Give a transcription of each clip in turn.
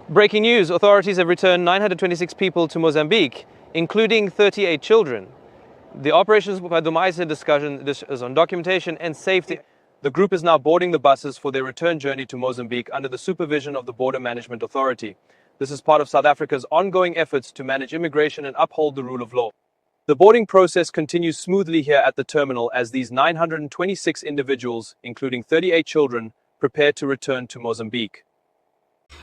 Breaking news, authorities have returned 926 people to Mozambique, including 38 children. The operations by the Migrants discussion is on documentation and safety. The group is now boarding the buses for their return journey to Mozambique under the supervision of the Border Management Authority. This is part of South Africa's ongoing efforts to manage immigration and uphold the rule of law. The boarding process continues smoothly here at the terminal as these 926 individuals, including 38 children, prepare to return to Mozambique.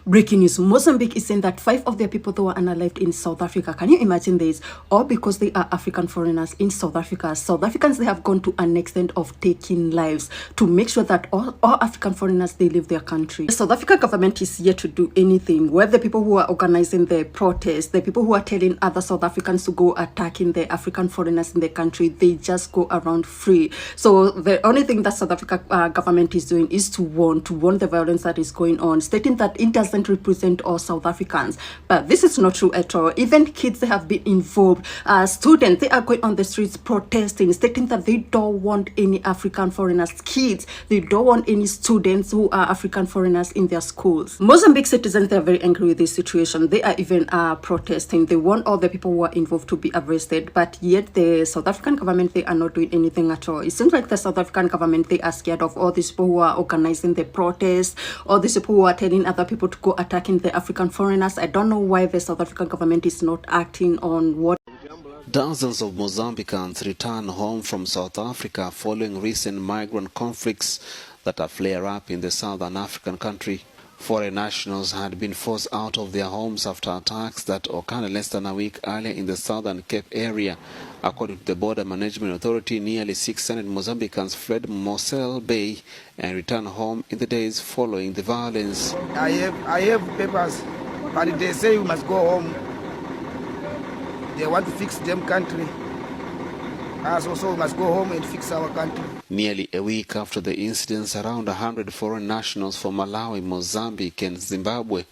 Breaking news, Mozambique is saying that 5 of their people that were unalived in South Africa. Can you imagine this? All because they are African foreigners in South Africa. South Africans, they have gone to an extent of taking lives to make sure that all African foreigners, they leave their country. The South African government is yet to do anything. Where the people who are organizing the protests, the people who are telling other South Africans to go attacking the African foreigners in the country, they just go around free. So the only thing that South Africa government is doing is to warn the violence that is going on, stating that it doesn't represent all South Africans. But this is not true at all. Even kids, they have been involved. Students, they are going on the streets protesting, stating that they don't want any African foreigners. Kids, they don't want any students who are African foreigners in their schools. Mozambique citizens, they are very angry with this situation. They are even protesting. They want all the people who are involved to be arrested. But yet the South African government, they are not doing anything at all. It seems like the South African government, they are scared of all these people who are organizing the protests, all these people who are telling other people to go attacking the African foreigners. I don't know why the South African government is not acting on what. Dozens of Mozambicans return home from South Africa following recent migrant conflicts that have flared up in the southern African country. Foreign nationals had been forced out of their homes after attacks that occurred less than a week earlier in the southern Cape area. According to the Border Management Authority, nearly 600 Mozambicans fled Mosel Bay and returned home in the days following the violence. I have papers, but they say we must go home. They want to fix them country. Us also we must go home and fix our country. Nearly a week after the incidents, around 100 foreign nationals from Malawi, Mozambique and Zimbabwe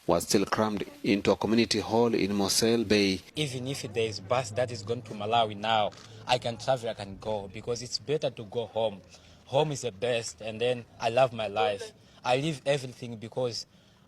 were still crammed into a community hall in Mosel Bay. Even if there is bus that is going to Malawi now, I can travel, I can go, because it's better to go home. Home is the best, and then I love my life. I leave everything because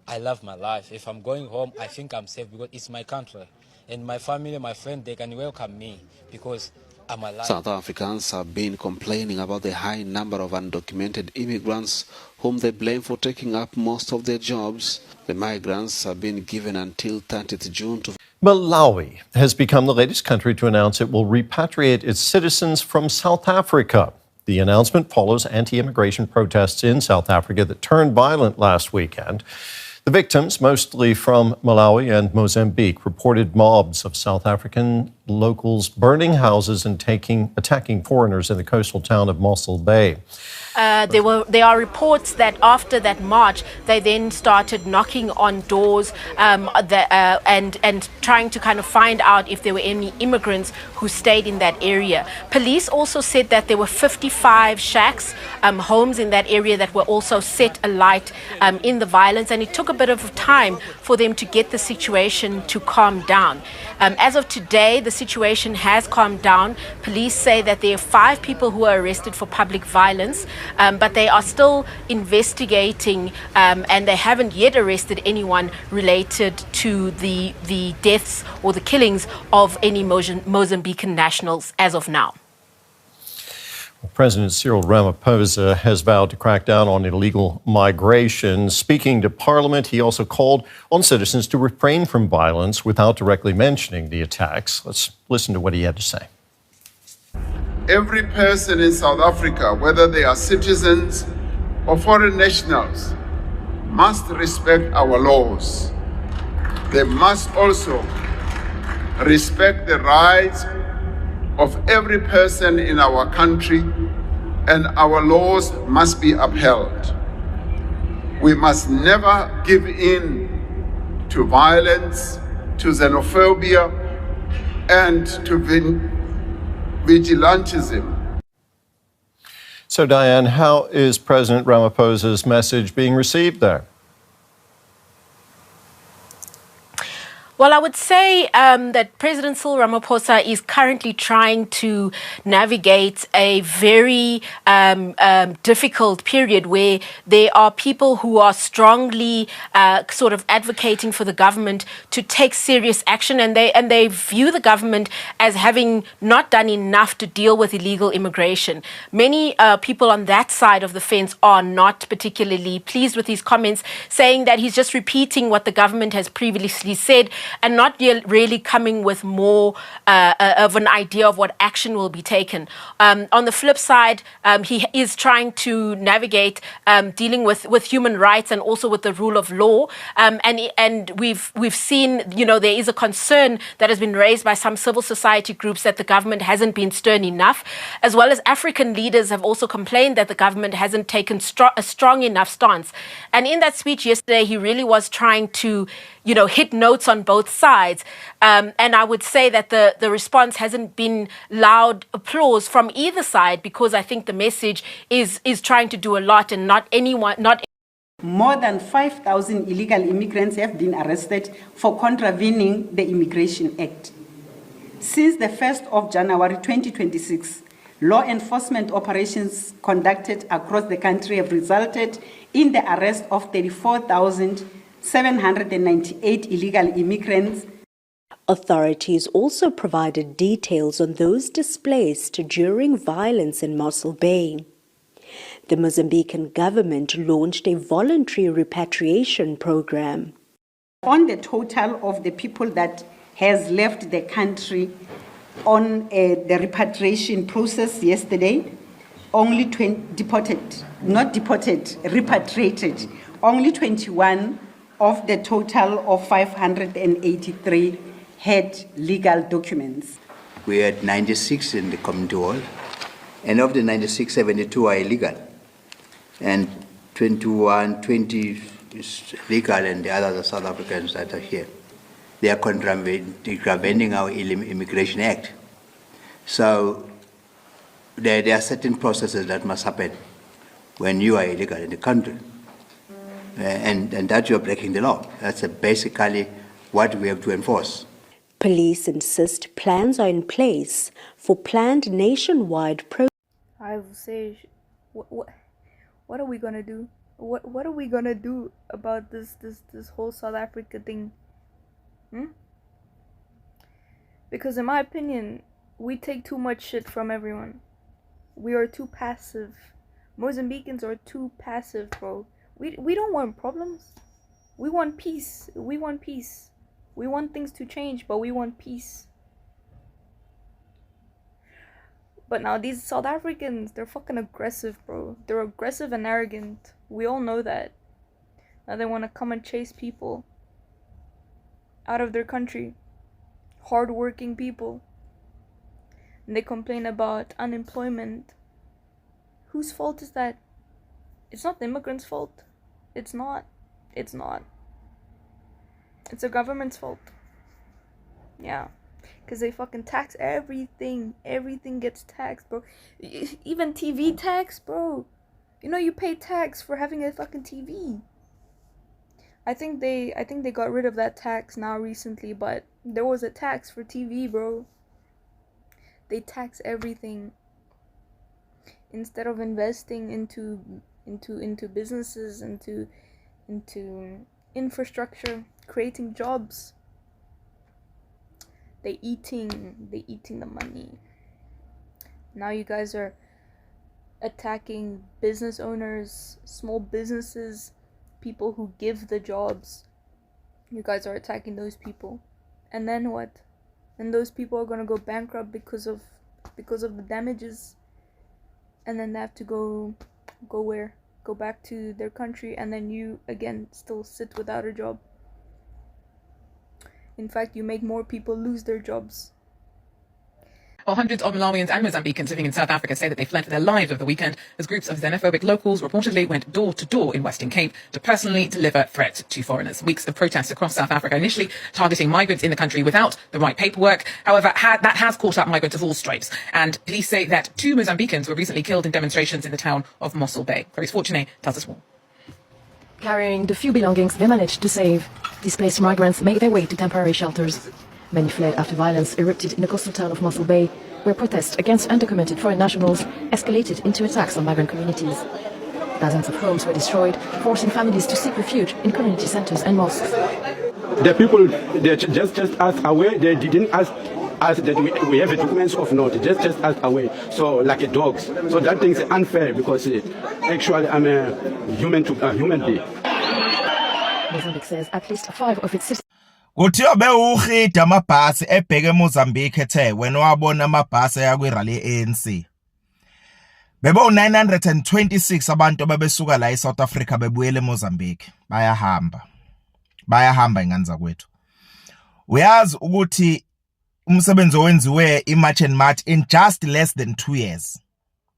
I love my life. If I'm going home, I think I'm safe because it's my country. And my family, my friends, they can welcome me because I'm alive. South Africans have been complaining about the high number of undocumented immigrants whom they blame for taking up most of their jobs. The migrants have been given until 30th June to... Malawi has become the latest country to announce it will repatriate its citizens from South Africa. The announcement follows anti-immigration protests in South Africa that turned violent last weekend. The victims, mostly from Malawi and Mozambique, reported mobs of South African locals burning houses and attacking foreigners in the coastal town of Mossel Bay. There are reports that after that march, they then started knocking on doors and trying to kind of find out if there were any immigrants who stayed in that area. Police also said that there were 55 shacks, homes in that area that were also set alight in the violence, and it took a bit of time for them to get the situation to calm down. As of today, the situation has calmed down. Police say that there are 5 people who were arrested for public violence, but they are still investigating and they haven't yet arrested anyone related to the deaths or the killings of any Mozambican nationals as of now. President Cyril Ramaphosa has vowed to crack down on illegal migration. Speaking to Parliament, he also called on citizens to refrain from violence without directly mentioning the attacks. Let's listen to what he had to say. Every person in South Africa, whether they are citizens or foreign nationals, must respect our laws. They must also respect the rights of every person in our country, and our laws must be upheld. We must never give in to violence, to xenophobia, and to vigilantism. So, Diane, how is President Ramaphosa's message being received there? Well, I would say that President Cyril Ramaphosa is currently trying to navigate a very difficult period where there are people who are strongly sort of advocating for the government to take serious action, and they view the government as having not done enough to deal with illegal immigration. Many people on that side of the fence are not particularly pleased with his comments, saying that he's just repeating what the government has previously said and not really coming with more of an idea of what action will be taken. On the flip side, he is trying to navigate dealing with human rights and also with the rule of law. And we've seen, there is a concern that has been raised by some civil society groups that the government hasn't been stern enough, as well as African leaders have also complained that the government hasn't taken a strong enough stance. And in that speech yesterday, he really was trying to, hit notes on both sides. And I would say that the response hasn't been loud applause from either side, because I think the message is trying to do a lot, and not More than 5,000 illegal immigrants have been arrested for contravening the Immigration Act. Since the 1st of January 2026, law enforcement operations conducted across the country have resulted in the arrest of 34,798 illegal immigrants. Authorities also provided details on those displaced during violence in Mossel Bay. The Mozambican government launched a voluntary repatriation program. On the total of the people that has left the country on the repatriation process yesterday, only 20 repatriated, only 21 of the total of 583 had legal documents. We had 96 in the community hall, and of the 96, 72 are illegal, and 20 is legal, and the others are South Africans that are here. They are contravening our Immigration Act. So there are certain processes that must happen when you are illegal in the country, and that you are breaking the law. That's basically what we have to enforce. Police insist plans are in place for planned nationwide I will say, what are we gonna do? What are we gonna do about this whole South Africa thing? Because in my opinion, we take too much shit from everyone. We are too passive. Mozambicans are too passive, bro. We don't want problems. We want peace. We want peace. We want things to change, but we want peace. But now these South Africans, they're fucking aggressive, bro. They're aggressive and arrogant. We all know that. Now they want to come and chase people out of their country. Hard-working people. And they complain about unemployment. Whose fault is that? It's not the immigrants' fault. It's not. It's not. It's the government's fault. Yeah. Because they fucking tax everything. Everything gets taxed, bro. Even TV tax, bro. You pay tax for having a fucking TV. I think they got rid of that tax now recently, but there was a tax for TV, bro. They tax everything instead of investing into businesses, into infrastructure, creating jobs. They eating the money. Now you guys are attacking business owners, small businesses, people who give the jobs. You guys are attacking those people. And then what? And those people are gonna go bankrupt because of the damages. And then they have to go where? Go back to their country, and then you again still sit without a job. In fact, you make more people lose their jobs. Well, hundreds of Malawians and Mozambicans living in South Africa say that they fled for their lives over the weekend as groups of xenophobic locals reportedly went door to door in Western Cape to personally deliver threats to foreigners. Weeks of protests across South Africa, initially targeting migrants in the country without the right paperwork. However, that has caught up migrants of all stripes. And police say that 2 Mozambicans were recently killed in demonstrations in the town of Mossel Bay. Clarice Fortuné tells us more. Carrying the few belongings they managed to save, displaced migrants made their way to temporary shelters. Many fled after violence erupted in the coastal town of Mossel Bay, where protests against undocumented foreign nationals escalated into attacks on migrant communities. Dozens of homes were destroyed, forcing families to seek refuge in community centers and mosques. The people, they just asked away. They didn't ask us that we have a documents of not. Just asked away. So like a dogs. So that thing is unfair because actually I'm a human being. Mozambique says at least 5 of its citizens. Kuthiwa bewuhida amabhasi ebheke eMozambique ethe wena wabona amabhasi ayakwirally ANC. Bebo 926 abantu babesuka la eSouth Africa bebuyele eMozambique bayahamba ingane zakwethu. Uyazi ukuthi umsebenzi owenziwe iMarch and March in just less than 2 years.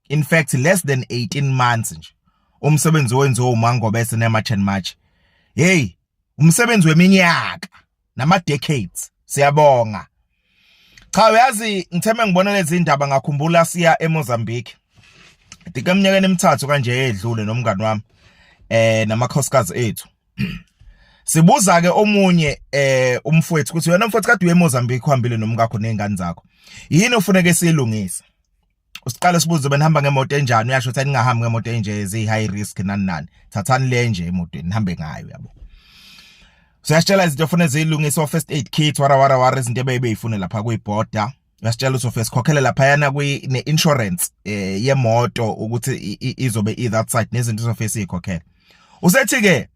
In fact less than 18 months nje. Umsebenzi owenziwe uMangobese neMarch and March. Hey, umsebenzi weminyaka nama decades. Siyabonga. Cha uyazi ngitheme ngibona lezi indaba ngakhumbula siya eMozambique. Dikamnyakeni emithathu kanje edlule nomngani wami namakhosikazi ethu. Sibuza ke omunye umfowethu ukuthi wena mfowethu kade uye eMozambique uhambile nomkakho nezingane zakho. Yini ufuneke siyilungise? Usiqala sibuze benihamba ngemoto enjani uyasho ukuthi ningahambi ngemoto enje ezi high risk nani. Thathani le nje emotweni nihambe ngayo yabo. Siyasitshela izinto ofuna zilungise first aid kit wara izinto ebeyifune lapha kuyiborder. Uyasitshela usofesi khokhele lapha yana ne insurance yemoto ukuthi izobe that side nezinto usofesi ikhokhela. Usethi ke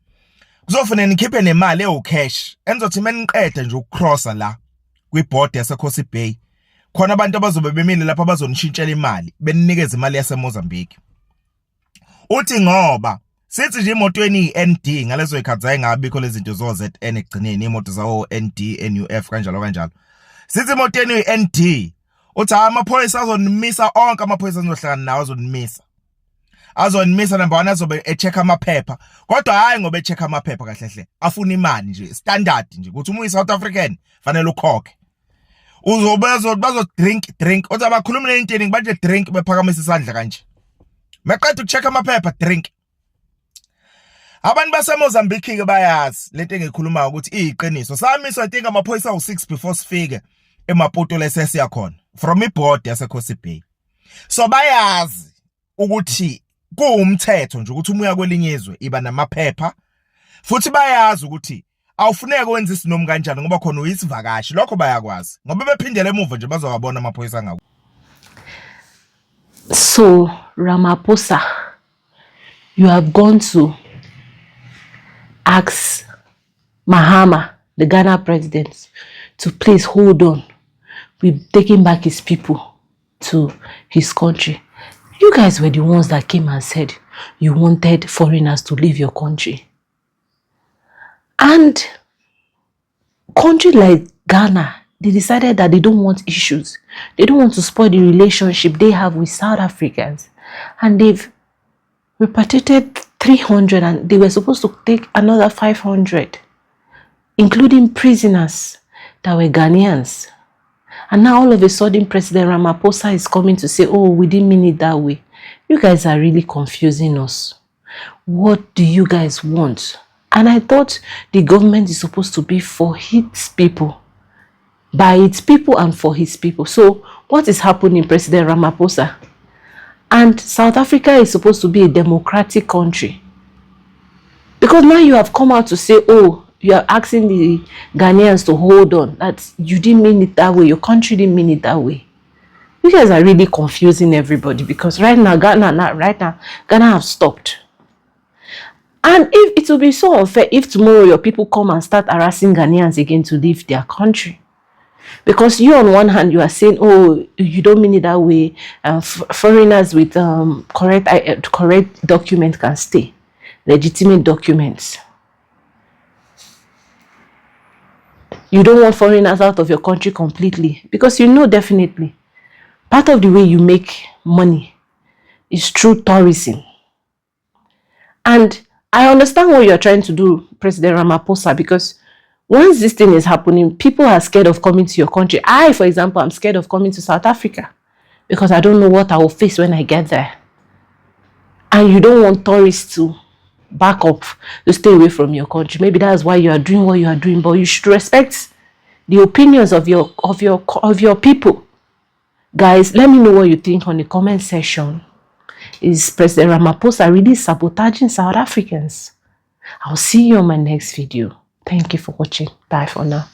kuzofuna nikhiphe nemali cash enzothi meniqede nje ukucrossa la kwiborder yaseKhosi Bay khona abantu abazobe bemile lapha bazonishintshela imali beninikeza imali yaseMozambique. Uthi ngoba sithi nje imotweni iND ngalezo ikhathi ayingabikho lezi zinto zo ZN egcineni imoto zawo ND NUF kanjalo. Sithi imotweni iND uthi amaphoyisa azonimisa onke amaphoyisa azohlangana nawo azonimisa number 1 azobe echeck amaphepha kodwa hayi ngoba echeck amaphepha kahle afuna imali nje standard nje ukuthi umuntu South African fanele ukhokhe bazo drink uthi abakhuluma nentini baje drink bephakamisa isandla kanje meqeda ukucheck amaphepha drink. Abantu baseMozambique ke bayazi lento engikhuluma ukuthi iyiqiniso samiswa I think amaphoyisa u6 before sifike eMaputo lesesiya khona from iborder yaseKhosi Bay. So bayazi ukuthi kuumthetho nje ukuthi umuya kwelinye izwe iba namaphepha futhi bayazi ukuthi awufuneke wenza isinomi kanjani ngoba khona uyisivakashi lokho bayakwazi ngoba bephindele emuva nje bazowabona amaphoyisa ngawo. So Ramaphosa, you have gone to ask Mahama, the Ghana president, to please hold on with taking back his people to his country. You guys were the ones that came and said you wanted foreigners to leave your country. And country like Ghana, they decided that they don't want issues. They don't want to spoil the relationship they have with South Africans. And they've repatriated 300 and they were supposed to take another 500, including prisoners that were Ghanaians. And now all of a sudden President Ramaphosa is coming to say, oh, we didn't mean it that way. You guys are really confusing us. What do you guys want? And I thought the government is supposed to be for its people, by its people and for his people. So what is happening, President Ramaphosa? And South Africa is supposed to be a democratic country. Because now you have come out to say, oh, you are asking the Ghanaians to hold on. That you didn't mean it that way. Your country didn't mean it that way. You guys are really confusing everybody because right now, Ghana have stopped. And if it will be so unfair if tomorrow your people come and start harassing Ghanaians again to leave their country. Because you on one hand, you are saying, oh, you don't mean it that way. Foreigners with correct document can stay. Legitimate documents. You don't want foreigners out of your country completely. Because you know definitely, part of the way you make money is through tourism. And I understand what you're trying to do, President Ramaphosa, because once this thing is happening, people are scared of coming to your country. I, for example, am scared of coming to South Africa because I don't know what I will face when I get there. And you don't want tourists to back up to stay away from your country. Maybe that's why you are doing what you are doing, but you should respect the opinions of your people. Guys, let me know what you think on the comment section. Is President Ramaphosa really sabotaging South Africans? I'll see you on my next video. Thank you for watching. Bye for now.